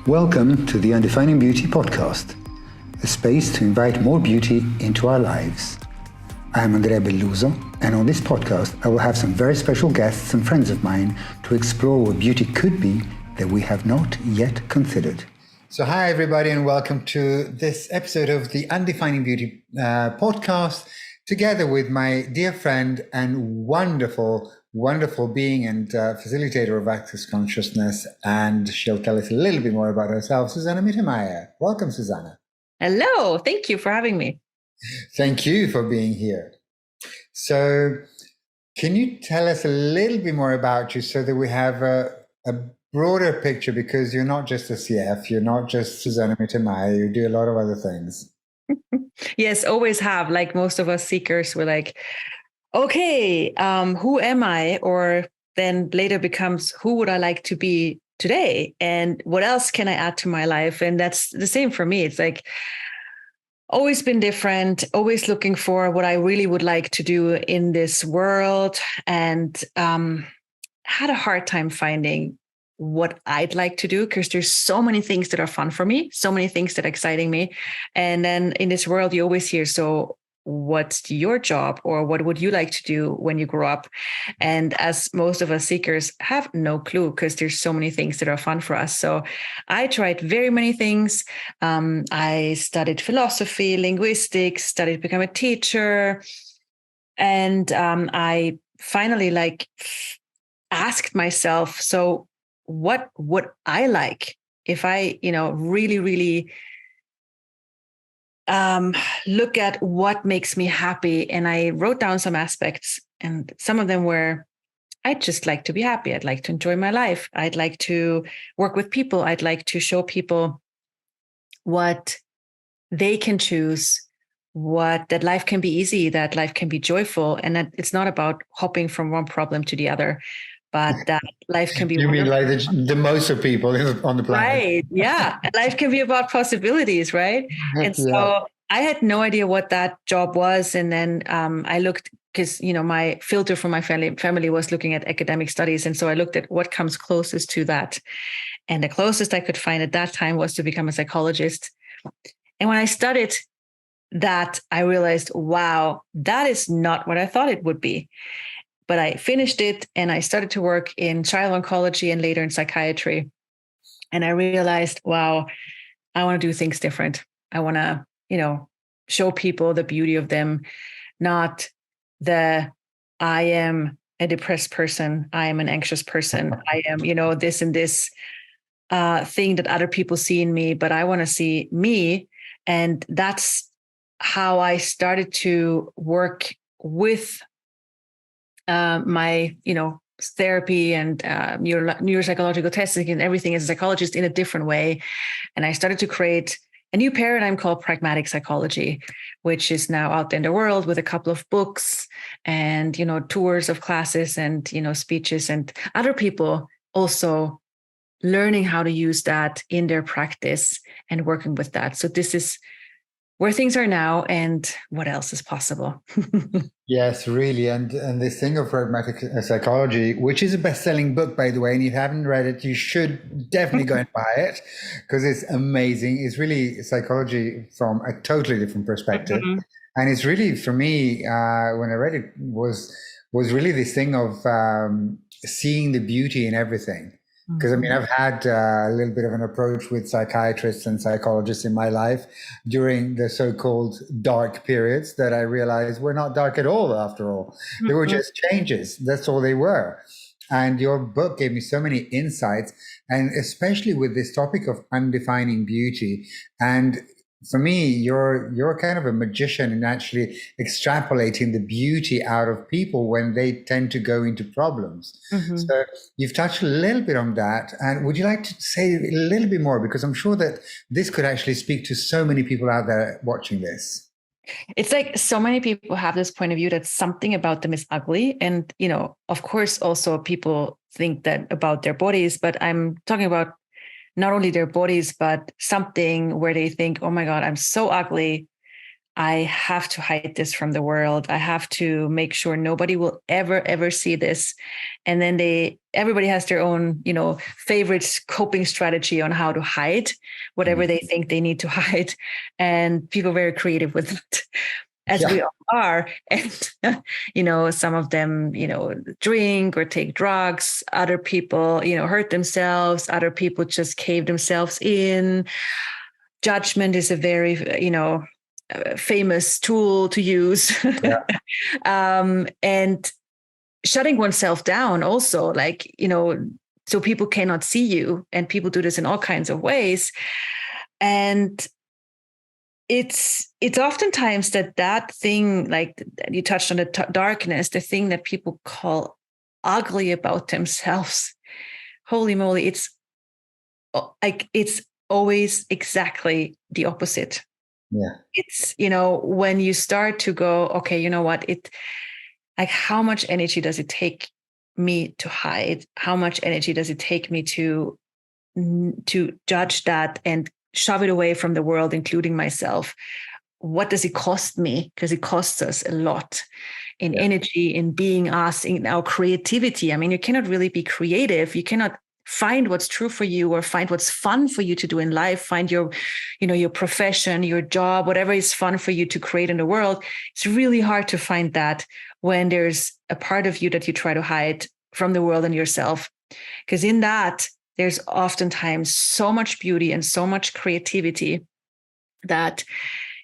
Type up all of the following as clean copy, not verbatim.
Welcome to the Undefining Beauty podcast, a space to invite more beauty into our lives. I am Andrea Belluso, and on this podcast, I will have some very special guests and friends of mine to explore what beauty could be that we have not yet considered. So hi, everybody, and welcome to this episode of the Undefining Beauty podcast, together with my dear friend and wonderful being and facilitator of access consciousness, and she'll tell us a little bit more about herself, Susanna Mittermaier. Welcome, Susanna. Hello. Thank you for having me. Thank you for being here. So can you tell us a little bit more about you so that we have a broader picture, because you're not just a CF, you're not just Susanna Mittermaier, you do a lot of other things. Yes, always have. Like most of us seekers, we're like, okay, who am I? Or then later becomes, who would I like to be today? And what else can I add to my life? And that's the same for me. It's like always been different, always looking for what I really would like to do in this world, and had a hard time finding what I'd like to do, because there's so many things that are fun for me, so many things that are exciting me. And then in this world, you always hear, so what's your job, or what would you like to do when you grow up? And as most of us seekers have no clue, because there's so many things that are fun for us. So I tried very many things. I studied philosophy, linguistics, studied to become a teacher. And I finally asked myself, so what would I like if I, really look at what makes me happy? And I wrote down some aspects, and some of them were, I'd just like to be happy. I'd like to enjoy my life. I'd like to work with people. I'd like to show people what they can choose, that life can be easy, that life can be joyful, and that it's not about hopping from one problem to the other, but that life can be You wonderful. mean like the most of people on the planet? Right. Yeah. Life can be about possibilities, right? And so I had no idea what that job was. And then I looked, because, my filter for my family was looking at academic studies. And so I looked at what comes closest to that. And the closest I could find at that time was to become a psychologist. And when I studied that, I realized, wow, that is not what I thought it would be. But I finished it, and I started to work in child oncology and later in psychiatry. And I realized, wow, I want to do things different. I want to, show people the beauty of them, not I am a depressed person, I am an anxious person, I am, this and this thing that other people see in me, but I want to see me. And that's how I started to work with my, therapy and neuropsychological testing and everything as a psychologist in a different way. And I started to create a new paradigm called Pragmatic Psychology, which is now out in the world with a couple of books and, tours of classes and, speeches, and other people also learning how to use that in their practice and working with that. So this is where things are now, and what else is possible. Yes, really. And this thing of Pragmatic Psychology, which is a best-selling book, by the way, and if you haven't read it, you should definitely go and buy it, because it's amazing. It's really psychology from a totally different perspective. Mm-hmm. And it's really, for me, when I read it, was really this thing of seeing the beauty in everything. Because I've had a little bit of an approach with psychiatrists and psychologists in my life during the so-called dark periods that I realized were not dark at all, after all. They were just changes. That's all they were. And your book gave me so many insights, and especially with this topic of undefining beauty. And for me, you're kind of a magician in actually extrapolating the beauty out of people when they tend to go into problems. Mm-hmm. So you've touched a little bit on that. And would you like to say a little bit more? Because I'm sure that this could actually speak to so many people out there watching this. It's like so many people have this point of view that something about them is ugly. And, of course, also people think that about their bodies, but I'm talking about not only their bodies, but something where they think, oh my God, I'm so ugly. I have to hide this from the world. I have to make sure nobody will ever see this. And then everybody has their own, favorite coping strategy on how to hide whatever they think they need to hide. And people are very creative with that, as we all are. And, some of them, drink or take drugs. Other people, hurt themselves. Other people just cave themselves in. Judgment is a very, famous tool to use. And shutting oneself down also, so people cannot see you, and people do this in all kinds of ways. And it's oftentimes that thing, like you touched on the darkness, the thing that people call ugly about themselves. Holy moly, it's always exactly the opposite. Yeah. It's, when you start to go, okay, you know what, how much energy does it take me to hide? How much energy does it take me to judge that and shove it away from the world, including myself? What does it cost me? Because it costs us a lot in energy, in being us, in our creativity. I mean, you cannot really be creative. You cannot find what's true for you or find what's fun for you to do in life, find your profession, your job, whatever is fun for you to create in the world. It's really hard to find that when there's a part of you that you try to hide from the world and yourself. Because in that, there's oftentimes so much beauty and so much creativity that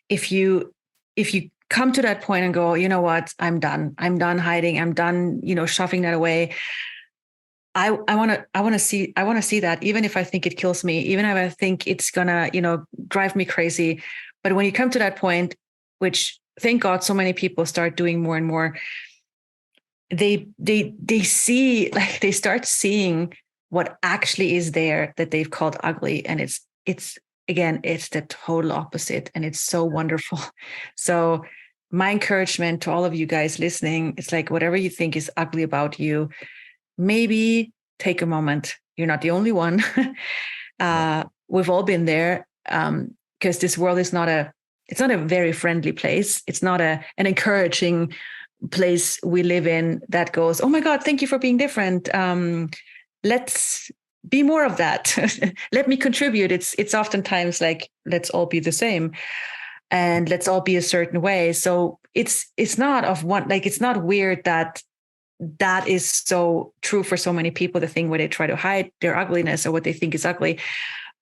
if you come to that point and go, you know what, I'm done hiding, I'm done, shoving that away. I want to see that, even if I think it kills me, even if I think it's gonna, drive me crazy. But when you come to that point, which thank God so many people start doing more and more, they see, like, they start seeing what actually is there that they've called ugly. And it's again, it's the total opposite. And it's so wonderful. So my encouragement to all of you guys listening, it's like, whatever you think is ugly about you, maybe take a moment. You're not the only one. We've all been there, because this world is it's not a very friendly place. It's not an encouraging place we live in that goes, oh my God, thank you for being different. Let's be more of that. Let me contribute. It's oftentimes like, let's all be the same and let's all be a certain way. So it's not of one, like, it's not weird that is so true for so many people, the thing where they try to hide their ugliness or what they think is ugly.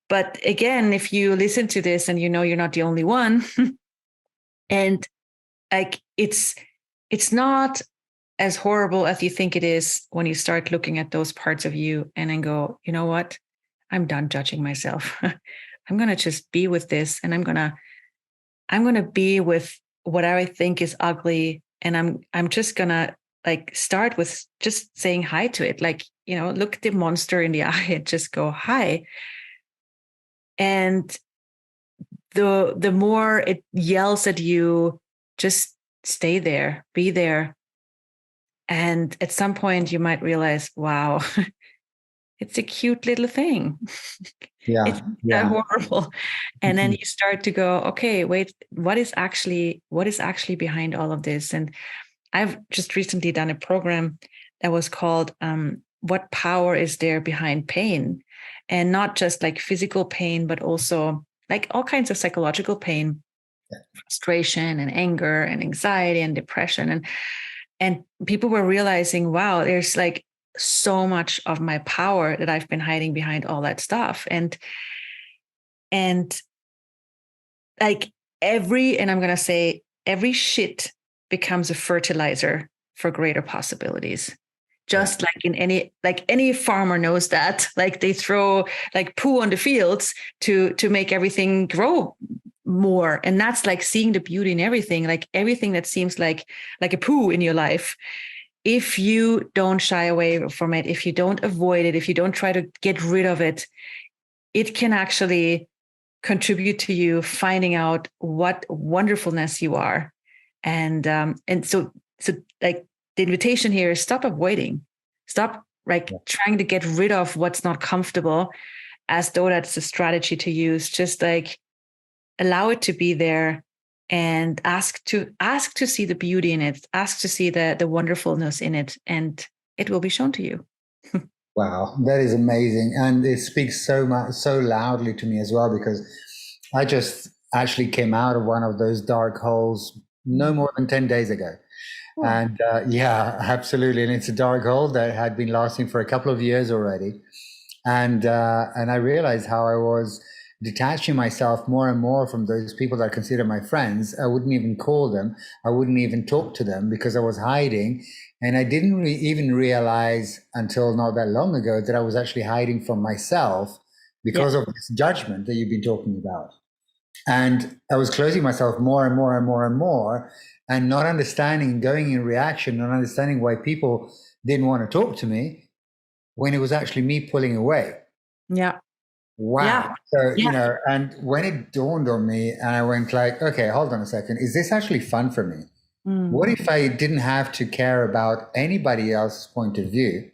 But again, if you listen to this and you're not the only one, and like, it's not as horrible as you think it is when you start looking at those parts of you and then go, you know what, I'm done judging myself. I'm going to just be with this, and I'm going to be with whatever I think is ugly. And I'm just going to, like, start with just saying hi to it. Like, look the monster in the eye and just go, hi. And the more it yells at you, just stay there, be there. And at some point you might realize, wow, it's a cute little thing. Yeah. It's not horrible. And then you start to go, okay, wait, what is actually behind all of this? And I've just recently done a program that was called What Power Is There Behind Pain? And not just like physical pain, but also like all kinds of psychological pain, frustration and anger and anxiety and depression. And people were realizing, wow, there's like so much of my power that I've been hiding behind all that stuff. And like and I'm going to say every shit becomes a fertilizer for greater possibilities. Just like in any farmer knows that, like, they throw like poo on the fields to make everything grow more. And that's like seeing the beauty in everything, like everything that seems like a poo in your life. If you don't shy away from it, if you don't avoid it, if you don't try to get rid of it, it can actually contribute to you finding out what wonderfulness you are. And so like, the invitation here is stop avoiding, stop trying to get rid of what's not comfortable as though that's a strategy to use. Just like allow it to be there and ask to see the beauty in it, ask to see the wonderfulness in it, and it will be shown to you. Wow, that is amazing. And it speaks so much, so loudly to me as well, because I just actually came out of one of those dark holes no more than 10 days ago. Oh. And yeah, absolutely. And it's a dark hole that had been lasting for a couple of years already. And I realized how I was detaching myself more and more from those people that I consider my friends. I wouldn't even call them. I wouldn't even talk to them because I was hiding. And I didn't even realize until not that long ago that I was actually hiding from myself because of this judgment that you've been talking about. And I was closing myself more and more and more and more, and not understanding, going in reaction, not understanding why people didn't want to talk to me when it was actually me pulling away. Yeah. Wow. Yeah. So, you know, and when it dawned on me and I went like, okay, hold on a second. Is this actually fun for me? What if I didn't have to care about anybody else's point of view?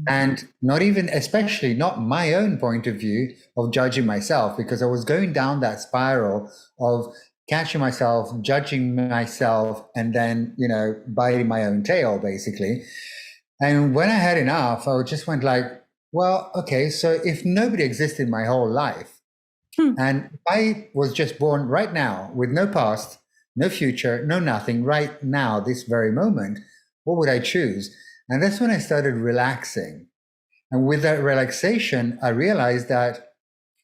And not even, especially not my own point of view of judging myself, because I was going down that spiral of catching myself, judging myself, and then, you know, biting my own tail, basically. And when I had enough, I just went like, well, okay, so if nobody existed my whole life, and I was just born right now with no past, no future, no nothing, right now, this very moment, what would I choose? And that's when I started relaxing. And with that relaxation, I realized that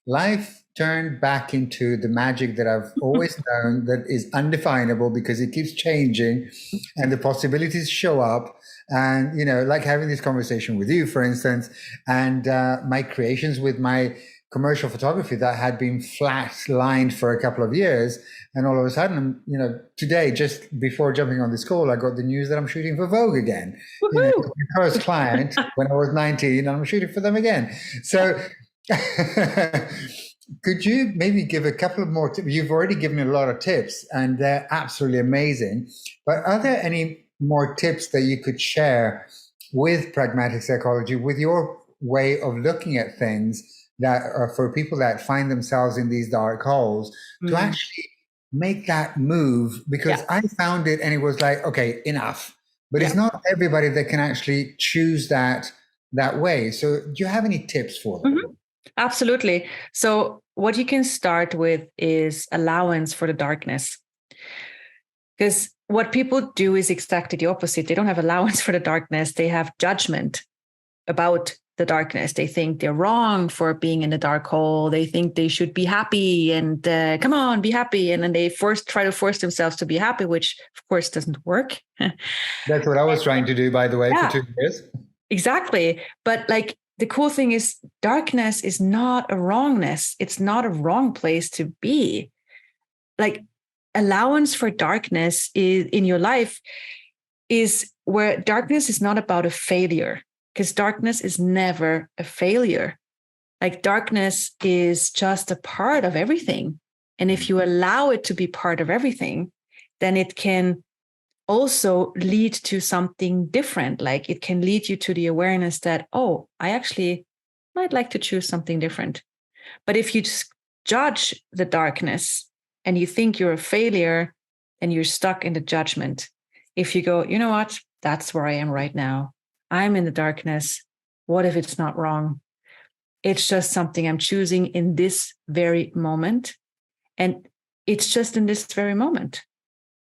life turned back into the magic that I've always known, that is undefinable because it keeps changing and the possibilities show up. And, you know, like having this conversation with you, for instance, and my creations with my commercial photography that had been flat lined for a couple of years. And all of a sudden, you know, today, just before jumping on this call, I got the news that I'm shooting for Vogue again. You know, my first client when I was 19, and I'm shooting for them again. So could you maybe give a couple of more tips? You've already given a lot of tips and they're absolutely amazing. But are there any more tips that you could share with pragmatic psychology, with your way of looking at things, that are for people that find themselves in these dark holes to actually make that move? Because I found it and it was like, okay, enough. But it's not everybody that can actually choose that way. So do you have any tips for them? Absolutely. So what you can start with is allowance for the darkness. Because what people do is exactly the opposite. They don't have allowance for the darkness. They have judgment about the darkness. They think they're wrong for being in the dark hole. They think they should be happy and come on, be happy. And then they try to force themselves to be happy, which of course doesn't work. That's what I was trying to do, by the way, for 2 years. Exactly. But like the cool thing is darkness is not a wrongness. It's not a wrong place to be. Like allowance for darkness is in your life is where darkness is not about a failure. Because darkness is never a failure. Like darkness is just a part of everything. And if you allow it to be part of everything, then it can also lead to something different. Like it can lead you to the awareness that, oh, I actually might like to choose something different. But if you just judge the darkness and you think you're a failure, then you're stuck in the judgment. If you go, you know what, that's where I am right now. I'm in the darkness. What if it's not wrong? It's just something I'm choosing in this very moment. And it's just in this very moment.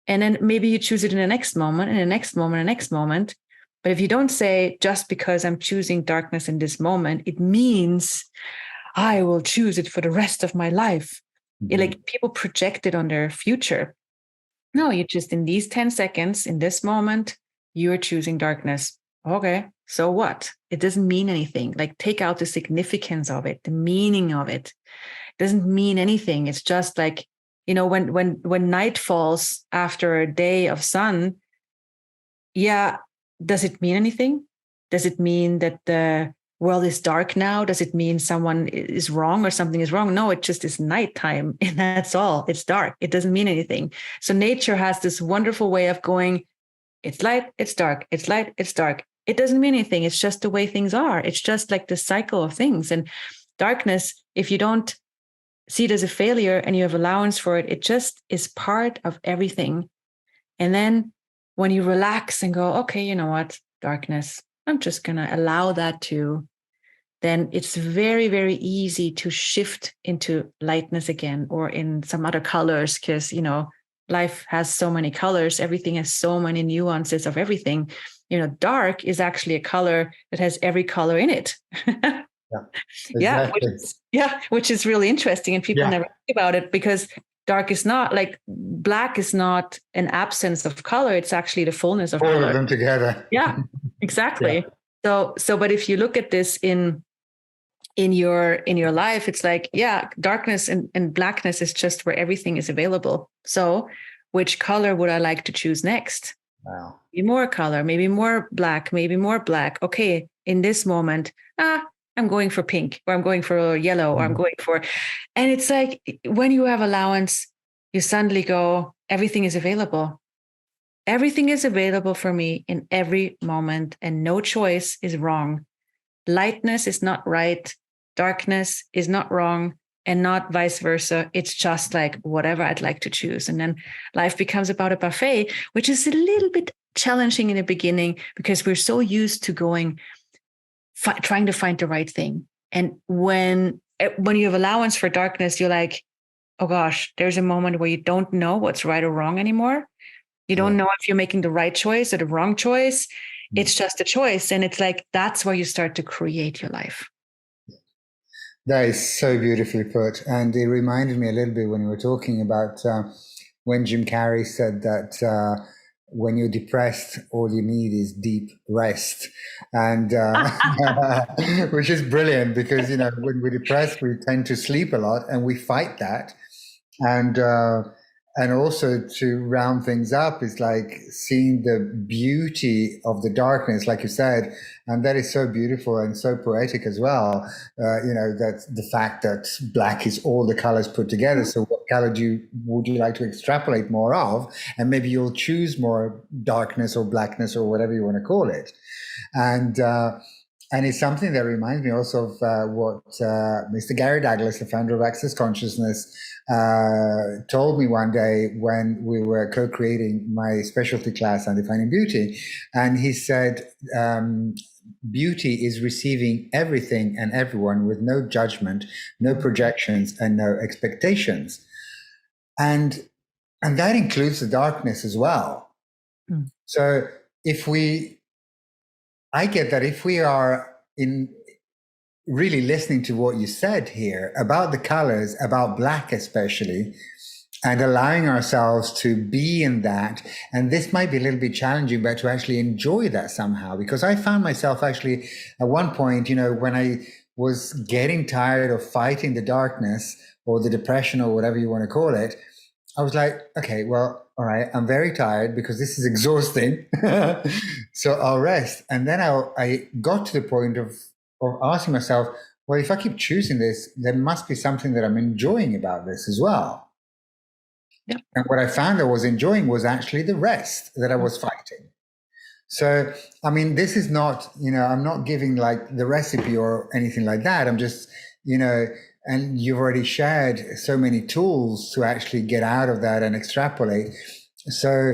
And then maybe you choose it in the next moment, and the next moment, and the next moment. But if you don't say, just because I'm choosing darkness in this moment, it means I will choose it for the rest of my life. Like people project it on their future. No, you just in these 10 seconds, in this moment, you're choosing darkness. Okay, so what? It doesn't mean anything. Like take out the significance of it, the meaning of it. It doesn't mean anything. It's just like, you know, when night falls after a day of sun, does it mean anything? Does it mean that the world is dark now? Does it mean someone is wrong or something is wrong? No, it just is nighttime and that's all. It's dark. It doesn't mean anything. So nature has this wonderful way of going, it's light, it's dark, it's light, it's dark. It doesn't mean anything. It's just the way things are. It's just like the cycle of things. And darkness, if you don't see it as a failure and you have allowance for it. It just is part of everything. And then when you relax and go, okay, you know what, darkness, I'm just going to allow that to, then it's very, very easy to shift into lightness again, or in some other colors, because, you know, life has so many colors. Everything has so many nuances of everything. You know, dark is actually a color that has every color in it. Yeah, exactly. Which is really interesting. And people never think about it, because dark is not like black is not an absence of color. It's actually the fullness of all color. of them together. Yeah, exactly. So, but if you look at this in your life, it's like, darkness and blackness is just where everything is available. So which color would I like to choose next? Wow. Maybe more color, maybe more black, maybe more black. Okay, in this moment, I'm going for pink, or I'm going for yellow, or I'm going for, and it's like when you have allowance, you suddenly go, everything is available. Everything is available for me in every moment, and no choice is wrong. Lightness is not right. Darkness is not wrong, and not vice versa. It's just like whatever I'd like to choose. And then life becomes about a buffet, which is a little bit challenging in the beginning, because we're so used to going, trying to find the right thing. And when you have allowance for darkness, you're like, oh gosh, there's a moment where you don't know what's right or wrong anymore. You don't know if you're making the right choice or the wrong choice. It's just a choice. And it's like, that's where you start to create your life. That is so beautifully put. And it reminded me a little bit when you were talking about when Jim Carrey said that when you're depressed, all you need is deep rest. And which is brilliant, because, you know, when we're depressed, we tend to sleep a lot and we fight that. And also, to round things up, is like seeing the beauty of the darkness, like you said, and that is so beautiful and so poetic as well. You know, that the fact that black is all the colors put together. So what color would you like to extrapolate more of? And maybe you'll choose more darkness or blackness or whatever you want to call it. And it's something that reminds me also of what Mr. Gary Douglas, the founder of Access Consciousness, told me one day when we were co-creating my specialty class, Undefining Beauty. And he said, beauty is receiving everything and everyone with no judgment, no projections, and no expectations. And that includes the darkness as well. So I get that if we are really listening to what you said here about the colors, about black especially, and allowing ourselves to be in that. And this might be a little bit challenging, but to actually enjoy that somehow, because I found myself actually at one point, you know, when I was getting tired of fighting the darkness or the depression or whatever you want to call it, I was like, okay, well, all right, I'm very tired because this is exhausting. So I'll rest. And then I got to the point of asking myself, well, if I keep choosing this, there must be something that I'm enjoying about this as well. Yeah. And what I found I was enjoying was actually the rest that I was fighting. So, I mean, this is not, you know, I'm not giving like the recipe or anything like that. I'm just, you know, and you've already shared so many tools to actually get out of that and extrapolate. So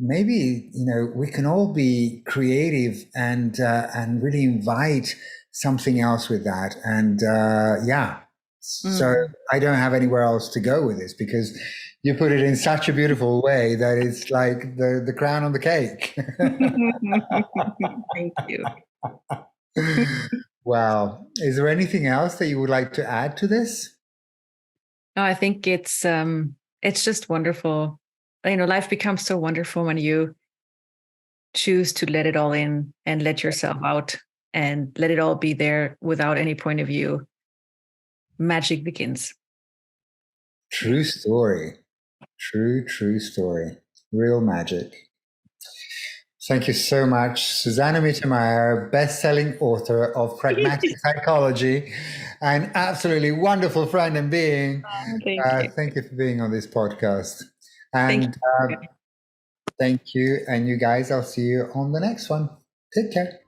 maybe, you know, we can all be creative and really invite something else with that. And so I don't have anywhere else to go with this, because you put it in such a beautiful way that it's like the crown on the cake. Thank you. Wow. Is there anything else that you would like to add to this? No, I think it's just wonderful. You know, life becomes so wonderful when you choose to let it all in and let yourself out and let it all be there without any point of view. Magic begins. True story. True story. Real magic. Thank you so much, Susanna Mittermaier, best-selling author of Pragmatic Psychology, an absolutely wonderful friend and being. Thank you for being on this podcast. And thank you. And you guys, I'll see you on the next one. Take care.